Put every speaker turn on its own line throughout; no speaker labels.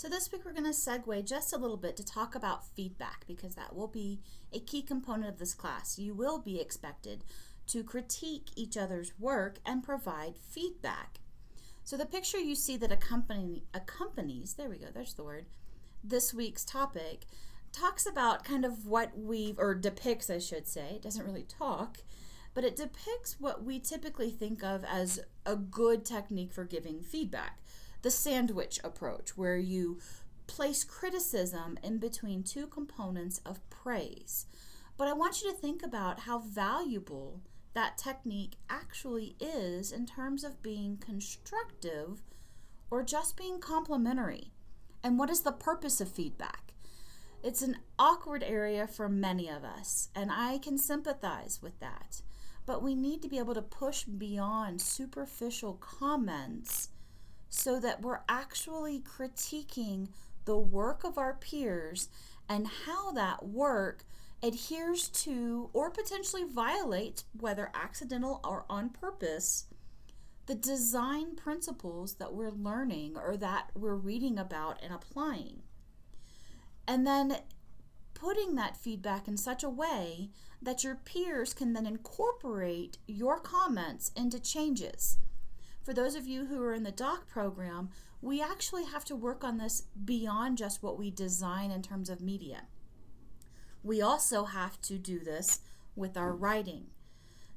So this week we're going to segue just a little bit to talk about feedback, because that will be a key component of this class. You will be expected to critique each other's work and provide feedback. So the picture you see that accompanies, there we go, there's the word, this week's topic, talks about kind of what depicts, I should say. It doesn't really talk, but it depicts what we typically think of as a good technique for giving feedback. The sandwich approach, where you place criticism in between two components of praise. But I want you to think about how valuable that technique actually is in terms of being constructive or just being complimentary. And what is the purpose of feedback? It's an awkward area for many of us, and I can sympathize with that. But we need to be able to push beyond superficial comments so that we're actually critiquing the work of our peers and how that work adheres to or potentially violates, whether accidental or on purpose, the design principles that we're learning or that we're reading about and applying. And then putting that feedback in such a way that your peers can then incorporate your comments into changes. For those of you who are in the doc program, we actually have to work on this beyond just what we design in terms of media. We also have to do this with our writing.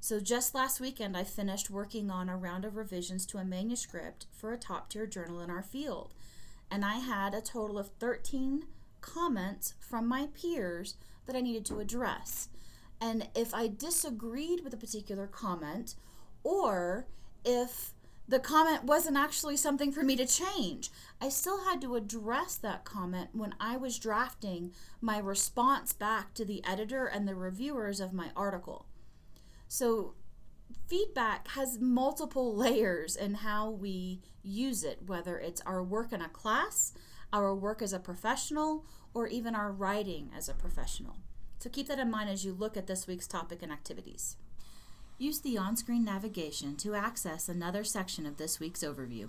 So just last weekend, I finished working on a round of revisions to a manuscript for a top-tier journal in our field. And I had a total of 13 comments from my peers that I needed to address. And if I disagreed with a particular comment, or if the comment wasn't actually something for me to change, I still had to address that comment when I was drafting my response back to the editor and the reviewers of my article. So feedback has multiple layers in how we use it, whether it's our work in a class, our work as a professional, or even our writing as a professional. So keep that in mind as you look at this week's topic and activities. Use the on-screen navigation to access another section of this week's overview.